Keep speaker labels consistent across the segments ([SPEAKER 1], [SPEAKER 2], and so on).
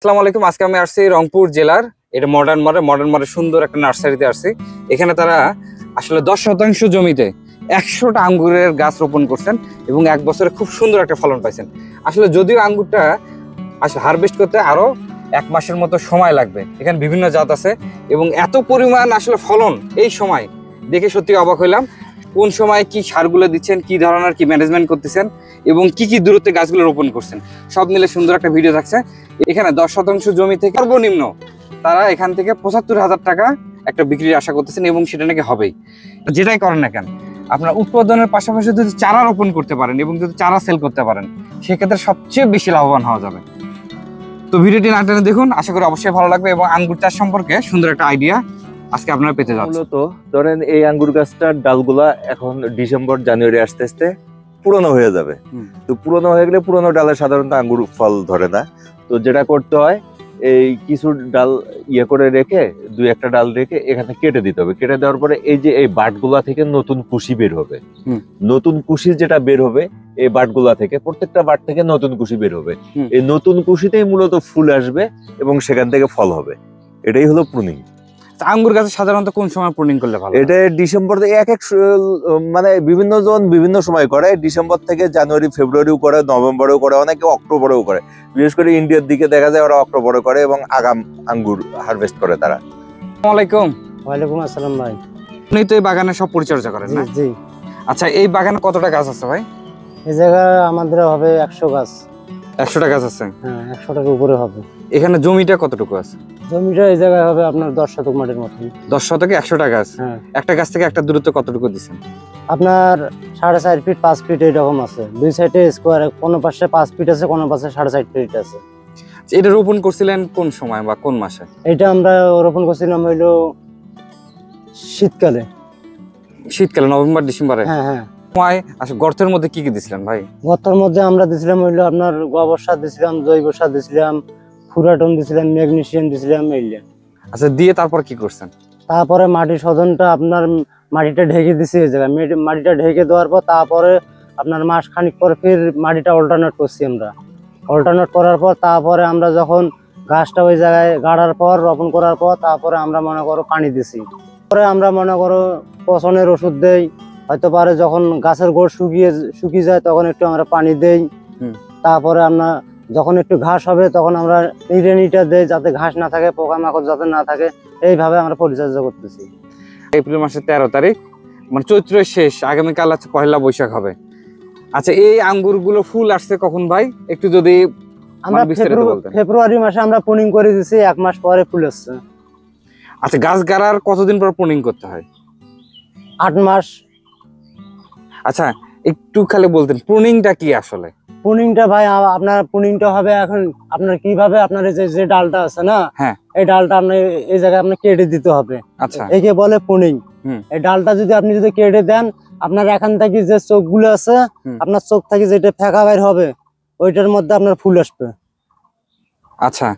[SPEAKER 1] আসসালামু আলাইকুম। আজকে আমি আসছি রংপুর জেলার এটা মডার্ন মারে সুন্দর একটা নার্সারিতে আসছি। এখানে তারা আসলে 10% জমিতে 100টা আঙ্গুরের গাছ রোপণ করছেন এবং 1 বছরে খুব সুন্দর একটা ফলন পাইছেন। আসলে যদিও আঙ্গুরটা আসলে হারভেস্ট করতে আরো 1 মাসের মতো সময় লাগবে, এখানে বিভিন্ন জাত আছে এবং এত পরিমাণ আসলে ফলন এই সময় দেখে সত্যি অবাক হইলাম। কোন সময় কি সারগুলো দিচ্ছেন, কি ধরনের কি ম্যানেজমেন্ট করতেছেন এবং কি কি দূরত্বে গাছগুলো রোপণ করছেন, সব মিলে সুন্দর একটা ভিডিও থাকছে। এখানে 10% জমি থেকে সর্বনিম্ন তারা এখান থেকে 75,000 টাকা একটা বিক্রির আশা করতেছেন এবং সেটা নাকি হবেই। যেটাই করেন না কেন, আপনার উৎপাদনের পাশাপাশি যদি চারা রোপণ করতে পারেন এবং যদি চারা সেল করতে পারেন, সেক্ষেত্রে সবচেয়ে বেশি লাভবান হওয়া যাবে। তো ভিডিওটি না টেনে দেখুন, আশা করি অবশ্যই ভালো লাগবে এবং আঙ্গুর চাষ সম্পর্কে সুন্দর একটা আইডিয়া আজকে আপনারা পেতে যাচ্ছেন।
[SPEAKER 2] মূলত ধরেন এই আঙ্গুর গাছটার ডালগুলা এখন ডিসেম্বর জানুয়ারি আস্তে আস্তে পুরনো হয়ে যাবে। তো পুরনো হয়ে গেলে পুরনো ডালে সাধারণত আঙ্গুর ফল ধরে না। তো যেটা করতে হয়, এই কিছু ডাল করে রেখে 2-1টা ডাল রেখে এখানে কেটে দিতে হবে। কেটে দেওয়ার পরে এই যে এই বাটগুলা থেকে নতুন কুশি বের হবে। নতুন কুশি যেটা বের হবে এই বাটগুলা থেকে, প্রত্যেকটা বাট থেকে নতুন কুশি বের হবে। এই নতুন কুশিতেই মূলত ফুল আসবে এবং সেখান থেকে ফল হবে। এটাই হলো প্রুনিং।
[SPEAKER 1] আঙ্গুর গাছে সাধারণত কোন সময় প্রুনিং করলে ভালো?
[SPEAKER 2] এটা ডিসেম্বর মানে বিভিন্ন জন বিভিন্ন সময় করে। ডিসেম্বর থেকে জানুয়ারি ফেব্রুয়ারিও করে, নভেম্বরেও করে, অনেকে অক্টোবরেও করে। বিশেষ করে ইন্ডিয়ার দিকে দেখা যায় ওরা অক্টোবরে করে এবং আগাম আঙ্গুর হারভেস্ট করে তারা।
[SPEAKER 1] আসসালামু আলাইকুম।
[SPEAKER 3] ওয়ালাইকুম আসসালাম ভাই।
[SPEAKER 1] আপনি তো এই বাগানে সব পরিচর্যা করেন না?
[SPEAKER 3] জি।
[SPEAKER 1] আচ্ছা, এই বাগানে কতটা গাছ আছে ভাই?
[SPEAKER 3] এই জায়গায় আমাদের হবে 100 গাছ।
[SPEAKER 1] 100টা গাছ আছে?
[SPEAKER 3] হ্যাঁ, 100টার উপরে হবে।
[SPEAKER 1] এখানে জমিটা কতটুকু আছে?
[SPEAKER 3] জমিটা এই জায়গায় হবে আপনার 10 শতক মাটির মতন।
[SPEAKER 1] 10 শতকে 100টা গাছ?
[SPEAKER 3] হ্যাঁ।
[SPEAKER 1] একটা গাছ থেকে একটা দূরত্ব কতটুকু দিচ্ছেন?
[SPEAKER 3] আপনার 4.5 ফিট 5 ফিট এরকম আছে। দুই সাইডে স্কোয়ার, কোনো পাশে 5 ফিট আছে, কোনো পাশে 4.5 ফিট আছে।
[SPEAKER 1] এটা রোপণ করছিলেন কোন সময় বা কোন মাসে?
[SPEAKER 3] এটা আমরা রোপণ করছিলাম হইলো শীতকালে।
[SPEAKER 1] শীতকালে, নভেম্বর ডিসেম্বরে?
[SPEAKER 3] হ্যাঁ হ্যাঁ।
[SPEAKER 1] আচ্ছা, গর্তের মধ্যে কি কি দিছিলেন ভাই?
[SPEAKER 3] গর্তের মধ্যে আমরা দিছিলাম হইলো আপনার গোবর সার দিছিলাম, জৈব সার দিছিলাম, ফুরাটন দিছিলাম, ম্যাগনেসিয়াম দিছিলাম এইলে।
[SPEAKER 1] আচ্ছা, দিয়ে তারপর কি করছেন?
[SPEAKER 3] তারপরে মাটি শোধনটা আপনার মাটিটা ঢেকে দিছি এই জায়গায়। মাটিটা ঢেকে দেওয়ার পর তারপরে আপনার মাস খানিক পরে ফির মাটিটা অল্টারনেট করছি আমরা। অল্টারনেট করার পর তারপরে আমরা যখন গাছটা ওই জায়গায় গাড়ার পর রোপণ করার পর তারপরে আমরা মনে করো পানি দিছি। পরে আমরা মনে করো পচনের ওষুধ দেই, হয়তো পারে যখন গাছের গোড় শুকিয়ে যায় তখন একটু আমরা পানি দেই। তারপরে আমরা যখন একটু ঘাস হবে তখন আমরা নিড়ানিটা দেই যাতে ঘাস না থাকে, পোকামাকড় যাতে না থাকে। এইভাবে আমরা পরিচর্যা করতেছি।
[SPEAKER 1] এপ্রিল মাসের 13 তারিখ, মানে চৈত্রের শেষ, আগামীকাল আছে পহেলা বৈশাখ হবে। আচ্ছা, এই আঙ্গুরগুলো ফুল আসছে কখন ভাই? একটু যদি
[SPEAKER 3] আমরা ফেব্রুয়ারি মাসে আমরা প্রুনিং করে দিছি, 1 মাস পরে ফুল আসছে।
[SPEAKER 1] আচ্ছা, গাছ গাড়ার কতদিন পর প্রুনিং করতে হয়?
[SPEAKER 3] 8 মাস।
[SPEAKER 1] আচ্ছা, একটু খালি বলতেন প্রুনিংটা কি আসলে?
[SPEAKER 3] প্রুনিংটা ভাই আপনার প্রুনিংটা হবে এখন আপনার কিভাবে, আপনার যে ডালটা আছে না,
[SPEAKER 1] হ্যাঁ,
[SPEAKER 3] এই ডালটা আপনি এই জায়গায় আপনি কেটে দিতে হবে।
[SPEAKER 1] আচ্ছা,
[SPEAKER 3] একে বলে প্রুনিং। এই ডালটা যদি আপনি কেটে দেন, আপনার এখান থেকে যে চোখগুলো আছে, আপনার চোখ থেকে যেটা ফেঁকা বের হবে ওইটার মধ্যে আপনার ফুল আসবে।
[SPEAKER 1] আচ্ছা,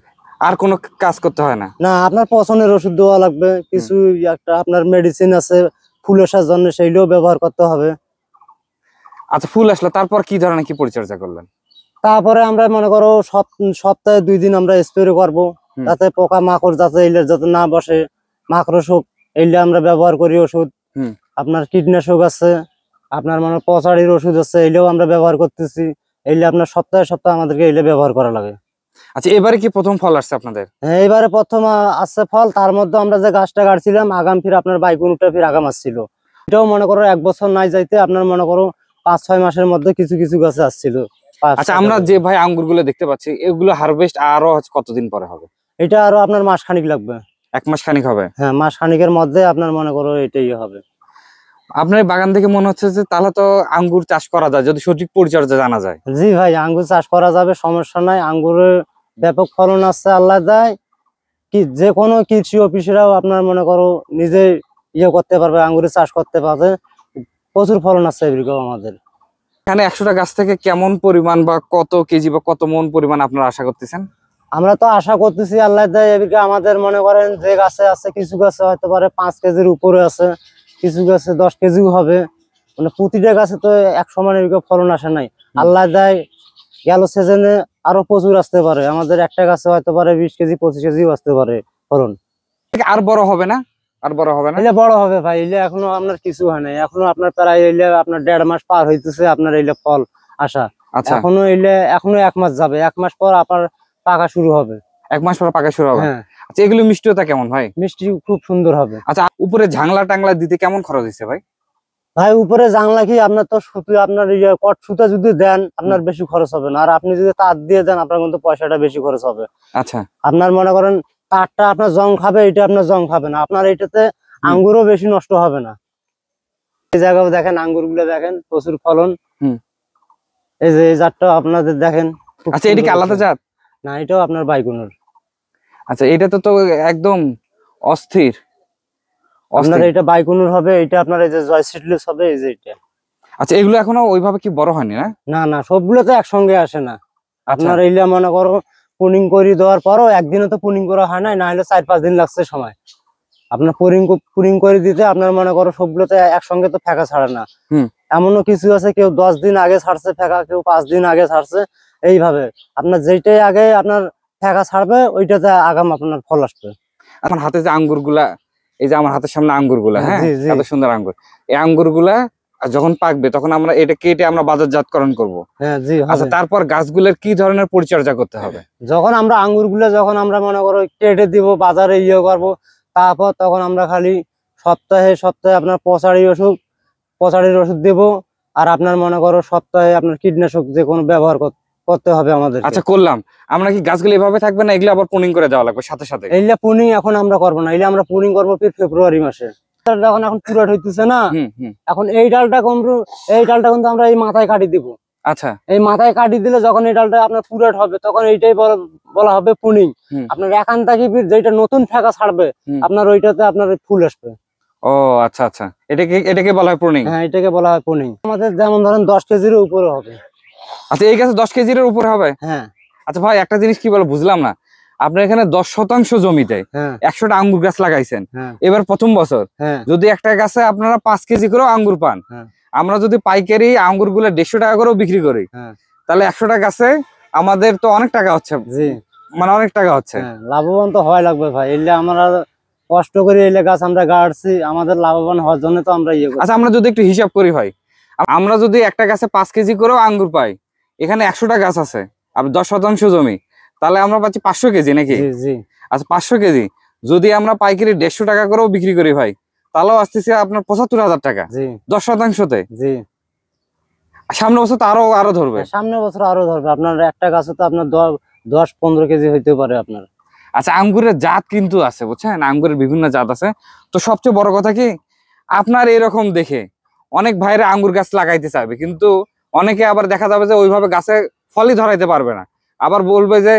[SPEAKER 1] আর কোনো কাজ করতে হয় না?
[SPEAKER 3] না, আপনার পচনের ওষুধ দেওয়া লাগবে, কিছু একটা আপনার মেডিসিন আছে ফুল আসার জন্য, সেইগুলো ব্যবহার করতে হবে।
[SPEAKER 1] আচ্ছা, ফুল আসলে তারপর কি ধরনের কি পরিচর্যা করলেন?
[SPEAKER 3] তারপরে আমরা মনে করো সপ্তাহে 2 দিন আমরা স্প্রে করবো, যাতে পোকা মাকড় যাতে না বসে। মাকড়শোক এইলে আমরা ব্যবহার করি ওষুধ। আপনার কীটনাশক আছে, আপনার মানে পচাড়ির ওষুধ আছে, এইলেও আমরা ব্যবহার করতেছি। এইলে আপনার সপ্তাহে আমাদেরকে এইলে ব্যবহার করা লাগে।
[SPEAKER 1] আচ্ছা, এবারে কি প্রথম ফল আসছে আপনাদের?
[SPEAKER 3] হ্যাঁ, এবারে প্রথম আসছে ফল। তার মধ্যে আমরা যে গাছটা কাটছিলাম আগাম ফির আপনার বাইকুনটা ফির আগাম আসছিল। এটাও মনে করো 1 বছর নাই যাইতে আপনার মনে করো 5-6 মাসের মধ্যে কিছু গাছে আসছিল।
[SPEAKER 1] আচ্ছা, আমরা যে ভাই আঙ্গুরগুলো দেখতে পাচ্ছি এগুলো হারভেস্ট আরো কতদিন পরে হবে?
[SPEAKER 3] এটা আরো আপনার মাস খানিক লাগবে।
[SPEAKER 1] 1 মাস খানিক হবে?
[SPEAKER 3] হ্যাঁ, মাস খানিকের মধ্যে আপনার মনে করো এটাই হবে।
[SPEAKER 1] আপনার বাগান থেকে মনে হচ্ছে যে তাহলে তো আঙ্গুর চাষ করা যায় যদি সঠিক পরিচর্যা জানা যায়।
[SPEAKER 3] জি ভাই, আঙ্গুর চাষ করা যাবে, সমস্যা নাই। আঙ্গুরের ব্যাপক ফলন আছে আল্লাহ দেয়। যে কোনো কৃষি অফিসেরাও আপনার মনে করো নিজে করতে পারবে, আঙ্গুরের চাষ করতে পারবে। প্রচুর ফলন আছে এদিকে আমাদের।
[SPEAKER 1] এখানে 100টা গাছ থেকে কেমন পরিমাণ বা কত কেজি বা কত মন পরিমাণ আপনারা আশা করতেছেন?
[SPEAKER 3] আমরা তো আশা করতেছি আল্লাহ দেয় এদিকে আমাদের মনে করেন যে গাছে আছে, কিছু গাছে হয়তো পারে 5 কেজির উপরে আছে, কিছু গাছে 10 কেজিও হবে। মানে প্রতিটা গাছে তো এক সমান এদিকে ফলন আসে নাই। আল্লাহ দেয় গেল সিজনে আরো প্রচুর আসতে পারে, আমাদের একটা গাছে হয়তো পারে 20 কেজি 25 কেজিও আসতে পারে ফলন।
[SPEAKER 1] আর বড় হবে না? আর বড় হবে না?
[SPEAKER 3] এলে বড় হবে ভাই, এলে এখনো আপনার কিছু হয় নাই, এখনো আপনার প্রায় এলে আপনার 1.5 মাস পার হইতেছে আপনার এলে ফল আসা।
[SPEAKER 1] আচ্ছা,
[SPEAKER 3] এখনো 1 মাস যাবে, 1 মাস পর আপনার পাকা শুরু হবে।
[SPEAKER 1] 1 মাস পর পাকা শুরু হবে।
[SPEAKER 3] হ্যাঁ,
[SPEAKER 1] আচ্ছা, এগুলো মিষ্টিটা কেমন ভাই?
[SPEAKER 3] মিষ্টি খুব সুন্দর হবে।
[SPEAKER 1] আচ্ছা, উপরে ঝাংলা টাংলা দিতে কেমন খরচ হয়েছে ভাই?
[SPEAKER 3] ভাই উপরে জানলা কি আপনার তো সুতো, আপনার কট সুতা যদি দেন আপনার বেশি খরচ হবে না, আর আপনি যদি তার দিয়ে দেন আপনার কিন্তু পয়সাটা বেশি খরচ হবে।
[SPEAKER 1] আচ্ছা,
[SPEAKER 3] আপনার মনে করেন তারটা আপনার জং খাবে, এটা আপনার জং খাবে না, আপনার এটাতে আঙ্গুরও বেশি নষ্ট হবে না। এই জায়গায় দেখেন আঙ্গুর গুলো দেখেন প্রচুর ফলন। এই যে এই জাতটা আপনাদের দেখেন।
[SPEAKER 1] আচ্ছা, এটা কি আলাদা জাত?
[SPEAKER 3] না, এটাও আপনার বাইকুনুর।
[SPEAKER 1] আচ্ছা, এটা তো একদম অস্থির।
[SPEAKER 3] আপনার এটা বাইকুনুর হবে, এটা আপনার এই যে জয় সিডলেস হবে, এই যে এটা।
[SPEAKER 1] আচ্ছা, এগুলো এখনো ওইভাবে কি বড় হয়নি না?
[SPEAKER 3] না না, সবগুলো তো একসঙ্গে আসে না।
[SPEAKER 1] আচ্ছা,
[SPEAKER 3] আপনার এইলা মনে করো পুনিং করে দেওয়ার পরও একদিনে তো পুনিং করা হয় না, না হলে 4-5 দিন লাগছে সময়। আপনার পুনিং করে দিতে আপনার মনে করো সবগুলোতে একসঙ্গে তো ফেঁকা ছাড়ে না। এমনও কিছু আছে কেউ 10 দিন আগে ছাড়ছে ফেঁকা, কেউ 5 দিন আগে ছাড়ছে। এইভাবে আপনার যেটাই আগে আপনার ফেঁকা ছাড়বে ওইটাতে আগাম আপনার ফল আসবে।
[SPEAKER 1] আমার হাতে যে আঙ্গুর গুলা, এই যে আমার হাতের সামনে আঙ্গুর গুলা, হ্যাঁ,
[SPEAKER 3] জি, জি।
[SPEAKER 1] এত সুন্দর আঙ্গুর, এই আঙ্গুর গুলা যখন পাকবে তখন আমরা এটা কেটে আমরা বাজারজাতকরণ করব।
[SPEAKER 3] হ্যাঁ জি,
[SPEAKER 1] আচ্ছা,
[SPEAKER 3] হবে।
[SPEAKER 1] তারপর গাছগুলোর কি ধরনের পরিচর্যা করতে হবে?
[SPEAKER 3] যখন আমরা আঙ্গুরগুলো যখন আমরা মনে করো কেটে দিব, বাজারে করবো, তারপর তখন আমরা খালি সপ্তাহে সপ্তাহে আপনার পচাড়ির ওষুধ দেব। আর আপনার মনে করো সপ্তাহে আপনার কীটনাশক যে কোনো ব্যবহার করতে হবে আমাদের।
[SPEAKER 1] আচ্ছা, করলাম। আমরা কি গাছগুলো এভাবে থাকবে না, এগুলো আবার প্রুনিং করে দেওয়া লাগবে সাথে সাথে?
[SPEAKER 3] এইটা পুনিং এখন আমরা করবো না, এইটা আমরা পুনিং করবো ফেব্রুয়ারি মাসে। যখন এখন পুরাট হইতেছে না, এখন এই ডালটা কিন্তু আমরা এই মাথায় কাটি দিব।
[SPEAKER 1] আচ্ছা,
[SPEAKER 3] এই মাথায় কাটি দিলে যখন এই ডালটা আপনার পুরাট হবে তখন এইটাই বলা হবে পুনিং। আপনার এখান থেকে যেটা নতুন ফেঁকা ছাড়বে আপনার ওইটাতে আপনার ফুল আসবে।
[SPEAKER 1] ও আচ্ছা আচ্ছা, এটাকে বলা হয় প্রুনিং?
[SPEAKER 3] হ্যাঁ, এটাকে বলা হয় প্রুনিং। আমাদের যেমন ধরেন 10 কেজির উপরে হবে।
[SPEAKER 1] আচ্ছা, এই গাছে 10 কেজির উপরে হবে?
[SPEAKER 3] হ্যাঁ।
[SPEAKER 1] আচ্ছা ভাই, একটা জিনিস কি বলে বুঝলাম না, আপনার এখানে 10% জমিতে 100টা আঙ্গুর গাছ লাগাইছেন, এবার প্রথম বছর যদি একটা গাছে আপনারা 5 কেজি করে আঙ্গুর পান, আমরা যদি পাইকারি আঙ্গুর গুলো 150 টাকা করেও বিক্রি করি, তাহলে 100টা গাছে আমাদের তো অনেক টাকা হচ্ছে। মানে অনেক টাকা হচ্ছে।
[SPEAKER 3] লাভবান তো হয় লাগবে ভাই, এলে আমরা কষ্ট করে এলে গাছ আমরা গাড়ছি, আমাদের লাভবান হওয়ার জন্য তো আমরা
[SPEAKER 1] আচ্ছা, আমরা যদি একটু হিসাব করি ভাই, আমরা যদি একটা গাছে 5 কেজি করেও আঙ্গুর পাই, এখানে 100টা গাছ আছে আর 10% জমি, তাহলে আমরা পাচ্ছি 500 কেজি নাকি? আচ্ছা, 500 কেজি যদি আমরা পাইকারি 150 টাকা করেও বিক্রি করি ভাই, তাহলেও আসতেছে আপনার 75,000 টাকা 10%তে। সামনে বছর তো আরো ধরবে।
[SPEAKER 3] সামনে বছর আরো ধরবে, আপনার একটা গাছে তো আপনার 10-15 কেজি হইতে পারে আপনার।
[SPEAKER 1] আচ্ছা, আঙ্গুরের জাত কিন্তু আছে বুঝছেন, আঙ্গুরের বিভিন্ন জাত আছে। তো সবচেয়ে বড় কথা কি, আপনার এরকম দেখে অনেক ভাইরা আঙ্গুর গাছ লাগাইতে চাইবে, কিন্তু অনেকে আবার দেখা যাবে যে ওইভাবে গাছে ফলই ধরাইতে পারবে না, আবার বলবে যে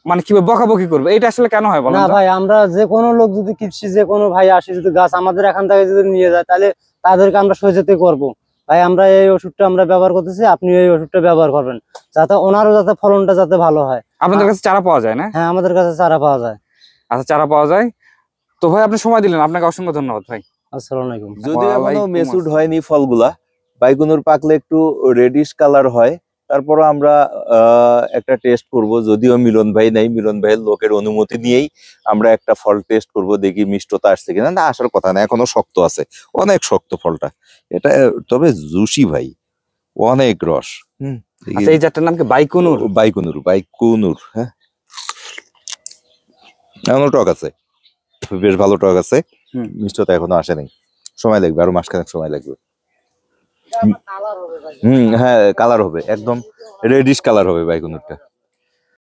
[SPEAKER 1] মানে কি বকাবকি করবে। এটা আসলে কেন হয় বলেন?
[SPEAKER 3] না ভাই, আমরা যে কোনো লোক যদি কৃষি যে কোনো ভাই আসে যদি গাছ আমাদের এখান থেকে যদি নিয়ে যায়, তাহলে তাদেরকে আমরা সহযোগিতা করবো। ভাই আমরা এই ওষুধটা আমরা ব্যবহার করতেছি, আপনি এই ওষুধটা ব্যবহার করবেন, যাতে ওনারও যাতে ফলনটা যাতে ভালো হয়।
[SPEAKER 1] আপনাদের কাছে চারা পাওয়া যায় না?
[SPEAKER 3] হ্যাঁ, আমাদের কাছে চারা পাওয়া যায়।
[SPEAKER 1] আচ্ছা, চারা পাওয়া যায়। তো ভাই আপনি সময় দিলেন, আপনাকে অসংখ্য ধন্যবাদ ভাই।
[SPEAKER 3] আসসালামু আলাইকুম।
[SPEAKER 2] যদি এখনো মেচুড হয়নি ফলগুলা, বাইগুনুর পাকলে একটু রেডিশ কালার হয়, তারপর আমরা একটা টেস্ট করব। যদিও মিলন ভাই নাই, মিলন ভাইয়ের লোকের অনুমতি নিয়েই আমরা একটা ফল টেস্ট করব, দেখি মিষ্টতা আসছে কিনা। না, আসার কথা না, এখনো শক্ত আছে, অনেক শক্ত ফলটা এটা, তবে জুসি ভাই, অনেক রস।
[SPEAKER 1] আচ্ছা, এই জাতটার নাম কি? বাইকুনুর?
[SPEAKER 2] বাইকুনুর। হ্যাঁ, এখনো টক আছে, বেশ ভালো টক আছে, মিষ্টতা এখনো আসে নাই, সময় লাগবে, আরো মাসখানেক সময় লাগবে। হ্যাঁ, কালার হবে, একদম রেডিশ কালার হবে বাইকুনুরটা।